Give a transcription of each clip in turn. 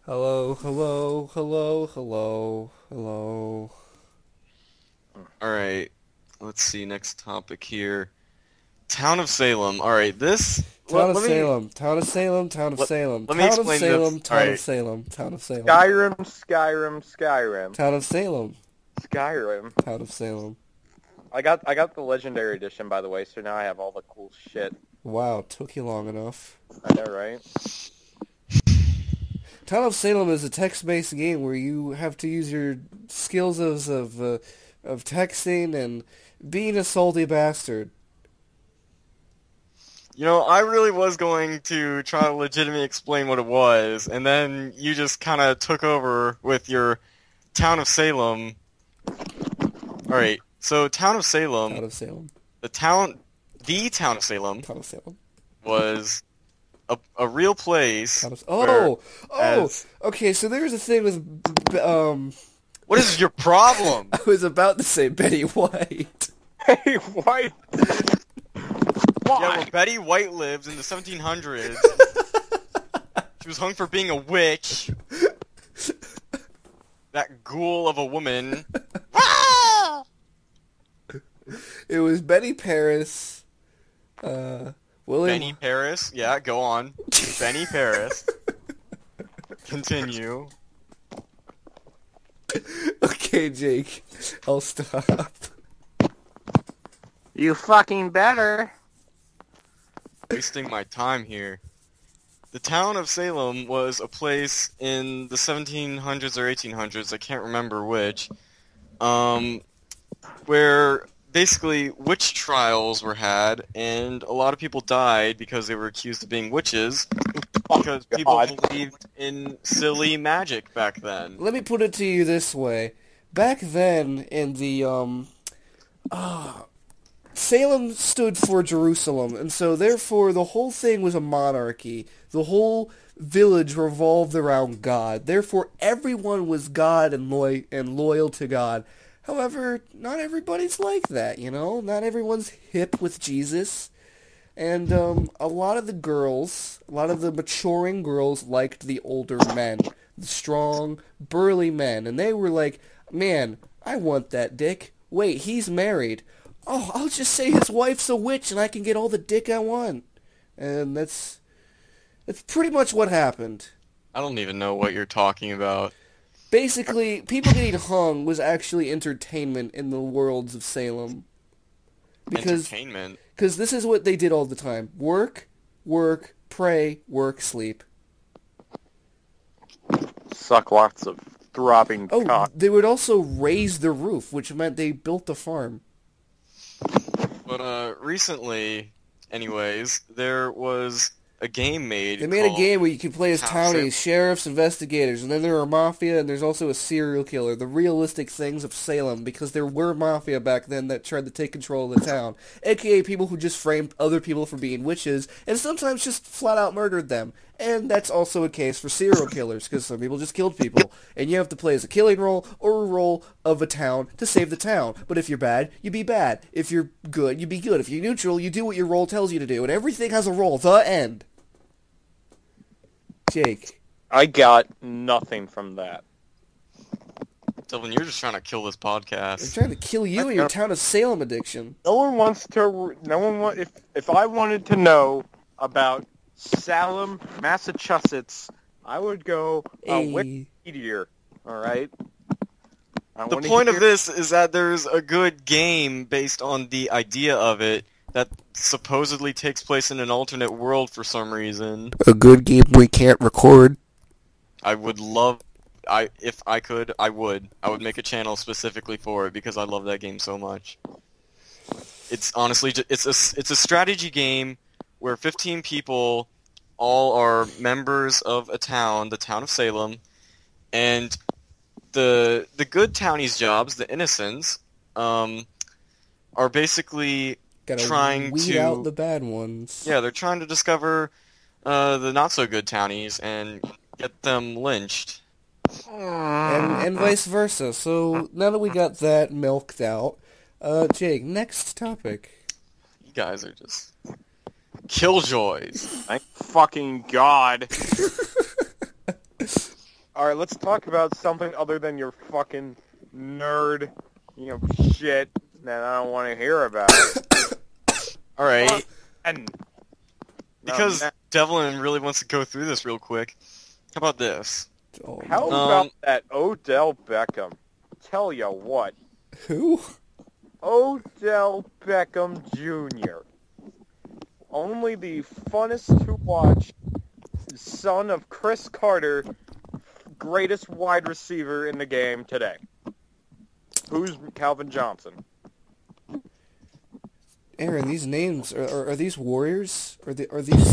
Hello, hello, hello, hello, hello. Alright, let's see, next topic here. Town of Salem. Alright, this... Town of let me... Salem, town of Salem, town of Let, Salem, let me town of explain this. Salem, town of Alright, Salem, town of Salem, Skyrim, Skyrim, Skyrim, town of Salem, Skyrim. town of Salem. I got the Legendary Edition, by the way, so now I have all the cool shit. Wow, took you long enough. I know, right? Town of Salem is a text-based game where you have to use your skills of texting and being a salty bastard. you know, I really was going to try to legitimately explain what it was, and then you just kind of took over with your Town of Salem. Alright, so Town of Salem... Town of Salem, The Town of Salem town of Salem. was a real place. Okay. So there's a thing with What is your problem? I was about to say Betty White. Hey, why? Yeah, where Betty White lived in the 1700s. She was hung for being a witch. That ghoul of a woman. It was Betty Paris, William. Benny Paris. Yeah, go on. Benny Paris. Continue. Okay, Jake, I'll stop. You fucking better. Wasting my time here. The town of Salem was a place in the 1700s or 1800s, I can't remember which, where basically witch trials were had, and a lot of people died because they were accused of being witches, because people believed in silly magic back then. Let me put it to you this way: back then, in the Salem stood for Jerusalem, and so therefore the whole thing was a monarchy. The whole village revolved around God. Therefore, everyone was God and loyal to God. However, not everybody's like that, you know? Not everyone's hip with Jesus. And a lot of the maturing girls liked the older men. The strong, burly men. And they were like, man, I want that dick. Wait, he's married. Oh, I'll just say his wife's a witch and I can get all the dick I want. And that's pretty much what happened. I don't even know what you're talking about. Basically, people getting hung was actually entertainment in the worlds of Salem. Entertainment? Because this is what they did all the time. Work, work, pray, work, sleep. Suck lots of throbbing Oh, cock. they would also raise the roof, which meant they built a farm. But, recently, anyways, there was a game made They made a called game where you could play as House townies, of- sheriffs, investigators, and then there are mafia, and there's also a serial killer, the realistic things of Salem, because there were mafia back then that tried to take control of the town, aka people who just framed other people for being witches, and sometimes just flat out murdered them. And that's also a case for serial killers, because some people just killed people, and you have to play as a killing role or a role of a town to save the town. But if you're bad, you be bad. If you're good, you be good. If you're neutral, you do what your role tells you to do, and everything has a role. The end. Jake. I got nothing from that. Dylan, you're just trying to kill this I'm podcast. trying to kill you and your Town of Salem addiction. No one wants to. No one want. If I wanted to know about Salem, Massachusetts, I would go Hey. Wikipedia. All right. The point of this is that there's a good game based on the idea of it that supposedly takes place in an alternate world for some reason. A good game we can't record. I would love... if I could, I would. I would make a channel specifically for it because I love that game so much. It's honestly... it's a strategy game where 15 people all are members of a town, the town of Salem, and the good townies' jobs, the innocents, are basically Gotta trying weed to... out the bad ones. Yeah, they're trying to discover the not-so-good townies and get them lynched. And vice versa. So now that we got that milked out, Jake, next topic. You guys are just killjoys. Thank fucking God. All right, let's talk about something other than your fucking nerd, shit that I don't want to hear about. All right. And Because Devlin really wants to go through this real quick. How about this? Oh, how about that Odell Beckham? Tell ya what. who? Odell Beckham Jr. Only the funnest to watch son of Chris Carter, greatest wide receiver in the game today. Who's Calvin Johnson? Aaron, these names are these warriors? Are these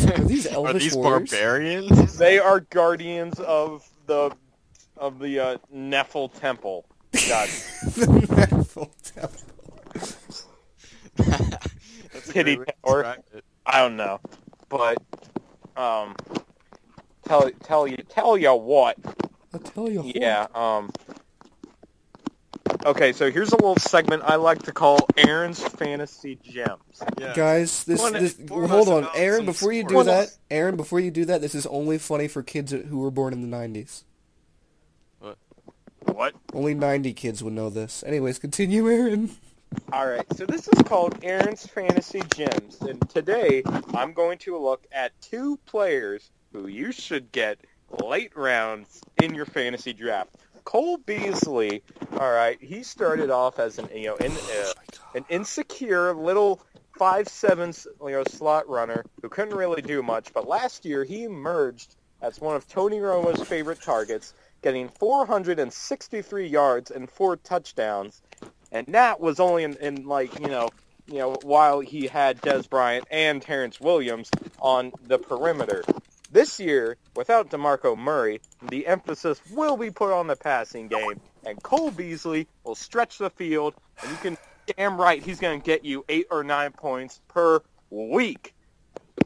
elvish Are these warriors? barbarians? They are guardians of the Nephil Temple. God. The Nephil Temple. That's a Kitty great way to Tower. describe it. I don't know, but tell you what. I'll tell you. Yeah. Okay, so here's a little segment I like to call Aaron's Fantasy Gems. Yeah. Guys, Inform hold us on, about Aaron. some Before you do sports. that, Aaron, before you do that, this is only funny for kids who were born in the '90s. What? Only 90 kids would know this. Anyways, continue, Aaron. All right, so this is called Aaron's Fantasy Gems, and today I'm going to look at two players who you should get late rounds in your fantasy draft. Cole Beasley, all right, he started off as an insecure little 5'7" slot runner who couldn't really do much, but last year he emerged as one of Tony Romo's favorite targets, getting 463 yards and 4 touchdowns, and that was only in while he had Des Bryant and Terrence Williams on the perimeter. This year, without DeMarco Murray, the emphasis will be put on the passing game, and Cole Beasley will stretch the field, and you can damn right he's going to get you 8 or 9 points per week.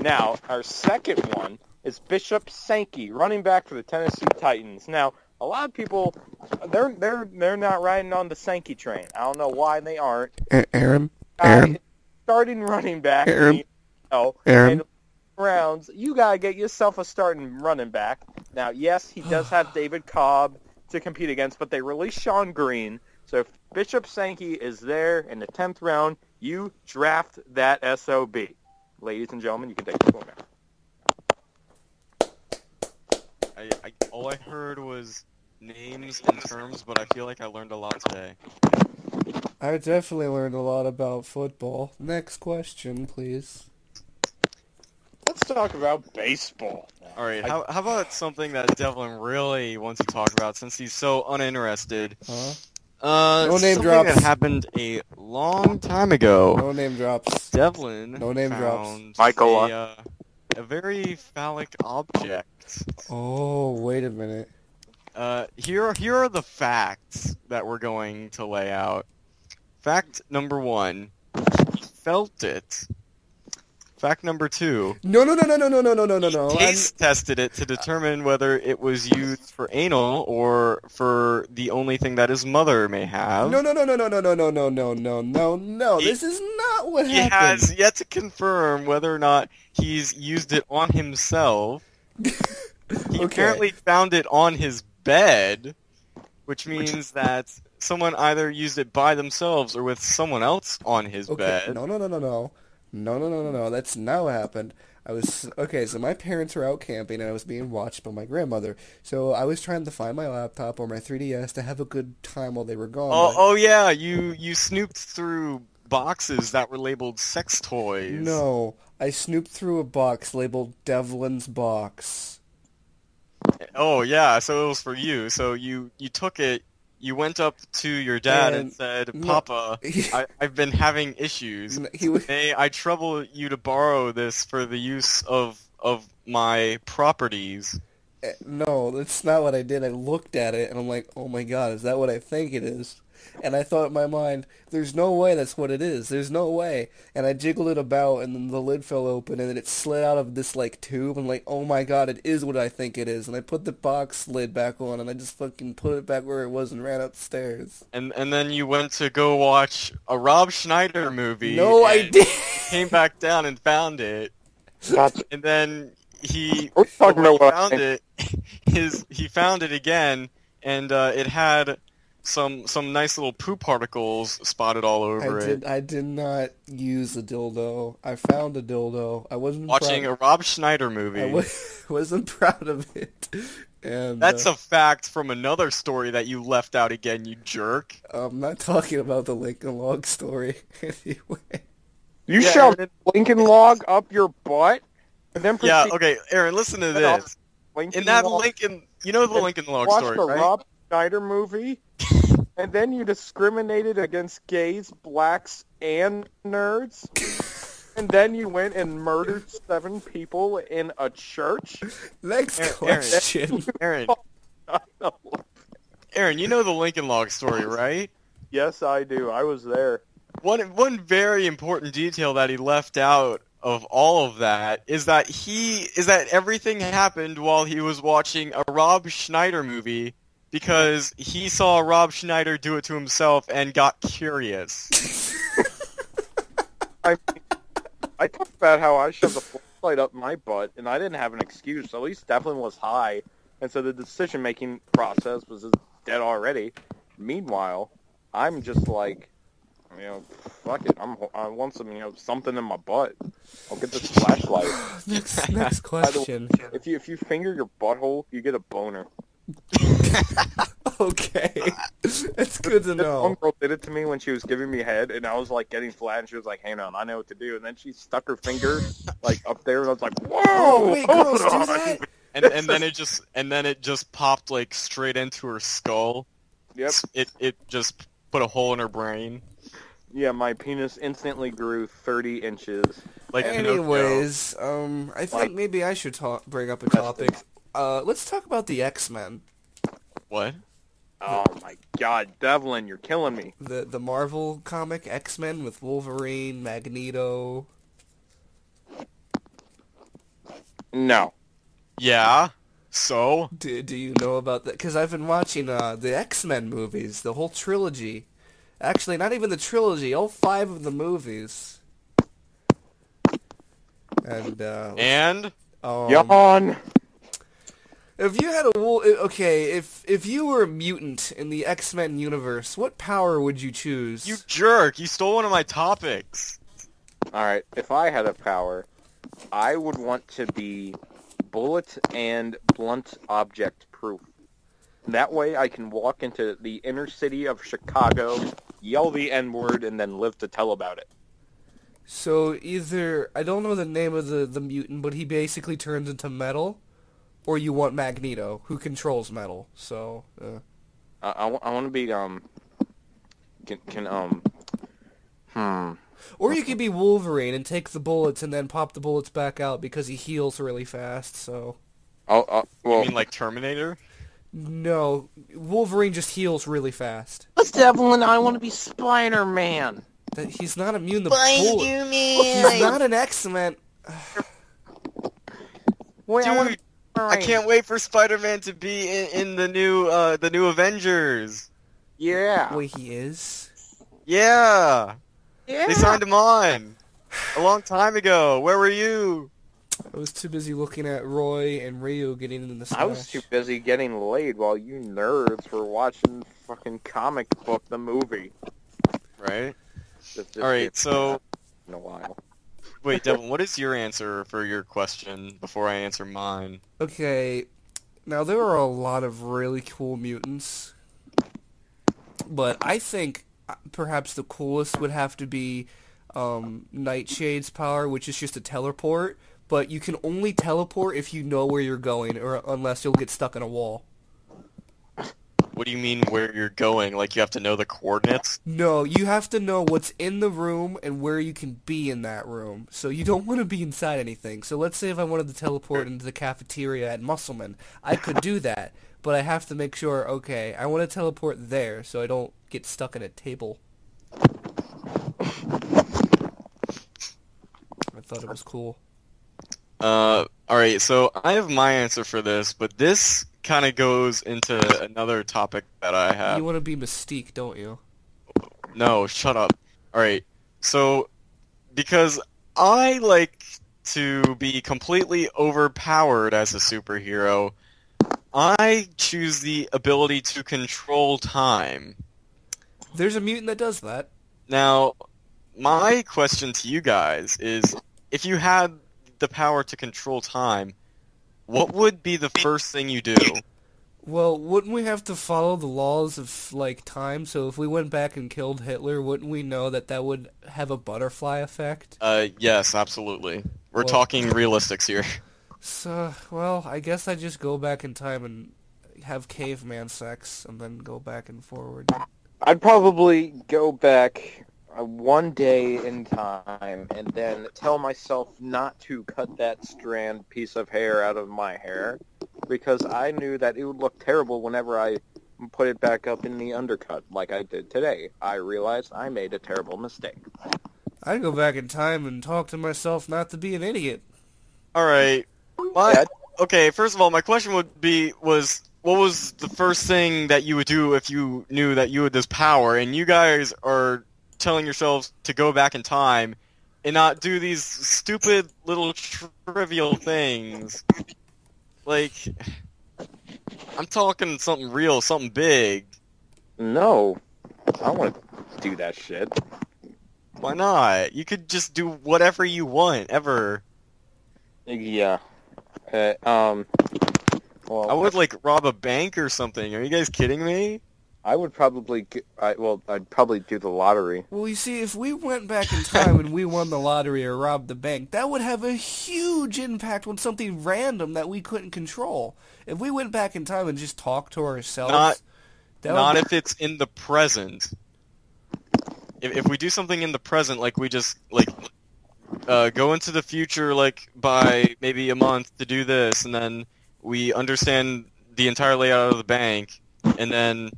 Now, our second one is Bishop Sankey, running back for the Tennessee Titans. Now, a lot of people, they're not riding on the Sankey train. I don't know why they aren't. Aaron. Starting running back. Aaron. And rounds, you gotta get yourself a starting running back. Now, yes, he does have David Cobb to compete against, but they released Sean Green. So if Bishop Sankey is there in the 10th round, you draft that SOB. Ladies and gentlemen, you can take the floor now. All I heard was names and terms, but I feel like I learned a lot today. I definitely learned a lot about football. Next question, please. Let's talk about baseball. All right, how about something that Devlin really wants to talk about since he's so uninterested? No name something drops. that happened a long time ago. No name drops. Devlin No name drops. found Michael. a very phallic object. Oh, wait a minute. Here are the facts that we're going to lay out. Fact number 1, he felt it. Fact number 2, No. taste tested it to determine whether it was used for anal or for the only thing that his mother may have. No. This is not what He happened. has yet to confirm whether or not he's used it on himself. He apparently found it on his bed, which means that someone either used it by themselves or with someone else on his bed. No. That's not what happened. So my parents were out camping and I was being watched by my grandmother. So I was trying to find my laptop or my 3DS to have a good time while they were gone. Oh yeah, you snooped through boxes that were labeled sex toys. No, I snooped through a box labeled Devlin's box. Oh yeah, so it was for you. So you took it. You went up to your dad and said, "Papa, I've been having issues. May I trouble you to borrow this for the use of my properties?" No, that's not what I did. I looked at it and I'm like, oh my god, is that what I think it is? And I thought in my mind, there's no way that's what it is. There's no way. And I jiggled it about and then the lid fell open and then it slid out of this tube and oh my god, it is what I think it is. And I put the box lid back on and I just fucking put it back where it was and ran upstairs. And then you went to go watch a Rob Schneider movie. No, I did. Came back down and found it. Gotcha. And then he We're talking about what I found think. it. he found it again, and it had some nice little poop particles spotted all over it. I did not use a dildo. I found a dildo. I wasn't Watching a Rob Schneider movie. wasn't proud of it. And That's a fact from another story that you left out again, you jerk. I'm not talking about the Lincoln Log story anyway. You shoved Lincoln Log up your butt, and then okay, Aaron, listen to this. In that Lincoln, you know the Lincoln Log story, right? Watched the right? Rob Schneider movie, and then you discriminated against gays, blacks, and nerds, and then you went and murdered 7 people in a church. Next question. Aaron, you know the Lincoln Log story, right? Yes, I do. I was there. One very important detail that he left out of all of that is that everything happened while he was watching a Rob Schneider movie because he saw Rob Schneider do it to himself and got curious. I talked about how I shoved a flashlight up my butt and I didn't have an excuse. At least Devlin was high, and so the decision-making process was just dead already. Meanwhile, I'm just like, fuck it. I want some, something in my butt. I'll get this flashlight. Next question. If you finger your butthole, you get a boner. Okay, that's good to know. One girl did it to me when she was giving me head, and I was like getting flat, and she was like, "Hey, no, I know what to do." And then she stuck her finger like up there, and I was like, "Whoa!" Oh, wait, girls do that? And then it just popped like straight into her skull. Yep. It just put a hole in her brain. Yeah, my penis instantly grew 30 inches. Like anyways, I think maybe I should bring up a topic. Let's talk about the X-Men. What? Oh my God, Devlin, you're killing me. The Marvel comic X-Men with Wolverine, Magneto. No. Yeah. So? Do you know about that? Because I've been watching the X-Men movies, the whole trilogy. Actually, not even the trilogy, all 5 of the movies. And Yawn. If you had if you were a mutant in the X-Men universe, what power would you choose? You jerk! You stole one of my topics. Alright, if I had a power, I would want to be bullet and blunt object proof. That way I can walk into the inner city of Chicago, yell the N-word, and then live to tell about it. So either, I don't know the name of the mutant, but he basically turns into metal, or you want Magneto, who controls metal. So, I want to be, Or you could be Wolverine and take the bullets and then pop the bullets back out because he heals really fast, so... well... You mean like Terminator? No, Wolverine just heals really fast. Let's Devlin, I want to be Spider-Man. He's not immune to bullets. He's not an X-Men. Dude, I can't wait for Spider-Man to be in the new Avengers. Yeah. Wait, he is? Yeah. Yeah. They signed him on a long time ago. Where were you? I was too busy looking at Roy and Ryu getting in the smash. I was too busy getting laid while you nerds were watching fucking comic book the movie. Right. All right, so in a while. Wait, Devin, what is your answer for your question before I answer mine? Okay, now there are a lot of really cool mutants, but I think perhaps the coolest would have to be Nightshade's power, which is just a teleport, but you can only teleport if you know where you're going, or unless you'll get stuck in a wall. What do you mean where you're going? Like you have to know the coordinates? No, you have to know what's in the room and where you can be in that room. So you don't want to be inside anything. So let's say if I wanted to teleport into the cafeteria at Musselman, I could do that. But I have to make sure, okay, I want to teleport there so I don't get stuck at a table. I thought it was cool. Alright, so I have my answer for this, but this kind of goes into another topic that I have. You want to be Mystique, don't you? No, shut up. Alright, so, because I like to be completely overpowered as a superhero, I choose the ability to control time. There's a mutant that does that. Now, my question to you guys is, if you had the power to control time, what would be the first thing you do? Well, wouldn't we have to follow the laws of, like, time? So if we went back and killed Hitler, wouldn't we know that that would have a butterfly effect? Yes, absolutely. We're Well- talking realistics here. So, well, I guess I'd just go back in time and have caveman sex and then go back and forward. I'd probably go back one day in time and then tell myself not to cut that strand piece of hair out of my hair because I knew that it would look terrible whenever I put it back up in the undercut like I did today. I realized I made a terrible mistake. I'd go back in time and talk to myself not to be an idiot. Alright. Okay, first of all, my question would be, what was the first thing that you would do if you knew that you had this power, and you guys are telling yourselves to go back in time and not do these stupid little trivial things. Like, I'm talking something real, something big. No, I don't want to do that shit. Why not? You could just do whatever you want, ever. Yeah. Well, I would, like, rob a bank or something. Are you guys kidding me? I would probably, I'd probably do the lottery. Well, you see, if we went back in time and we won the lottery or robbed the bank, that would have a huge impact on something random that we couldn't control. If we went back in time and just talked to ourselves... Not if it's in the present. If we do something in the present, like we just, like, go into the future, like, by maybe a month to do this, and then we understand the entire layout of the bank, and then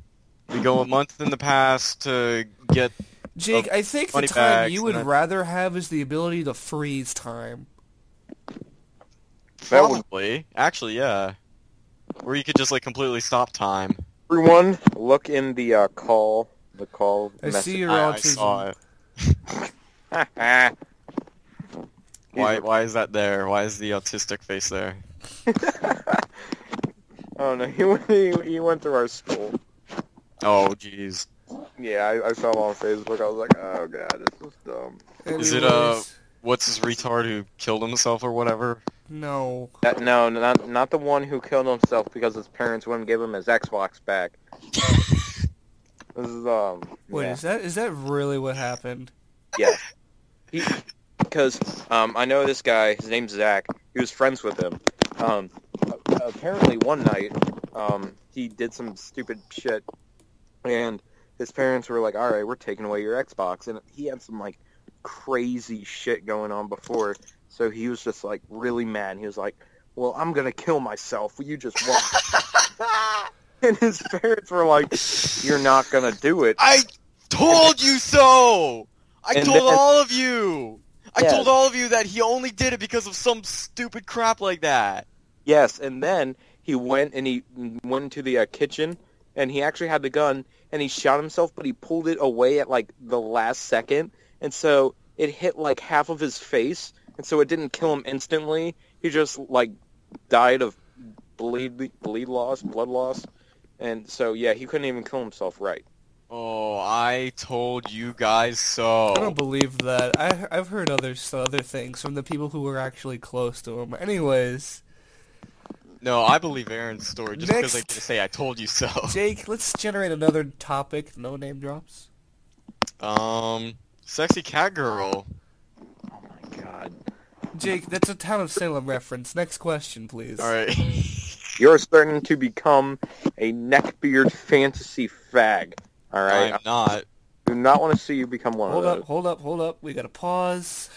we go a month in the past to get... Jake, I think the time you would rather have is the ability to freeze time. Probably. Actually, yeah. Or you could just, like, completely stop time. Everyone, look in the call I message. see your I autism. saw it. Why is that there? Why is the autistic face there? Oh no, he went to our school. Oh, jeez. Yeah, I saw him on Facebook. I was like, oh god, this is dumb. Is it, Anyways, what's his retard who killed himself or whatever? No. No, not the one who killed himself because his parents wouldn't give him his Xbox back. This is Wait, yeah. is that really what happened? Yeah. Because I know this guy. His name's Zach. He was friends with him. Apparently one night, he did some stupid shit, and his parents were like, "All right, we're taking away your Xbox," and he had some like crazy shit going on before, so he was just like really mad. He was like, "Well, I'm gonna kill myself. Will you just watch?" And his parents were like, "You're not gonna do it." I told you so! I And told then- all of you! I Yes. told all of you that he only did it because of some stupid crap like that. Yes, and then he went into the kitchen, and he actually had the gun, and he shot himself, but he pulled it away at like the last second, and so it hit like half of his face, and so it didn't kill him instantly. He just like died of blood loss, and so yeah, he couldn't even kill himself right. Oh, I told you guys so. I don't believe that. I've heard other things from the people who were actually close to him. Anyways, No, I believe Aaron's story just because I Next. can say I told you so. Jake, let's generate another topic. No name drops. Sexy cat girl. Oh my god. Jake, that's a Town of Salem reference. Next question, please. Alright. You're starting to become a neckbeard fantasy fag. All right, I'm not. I do not want to see you become one of those. Hold up. We gotta pause.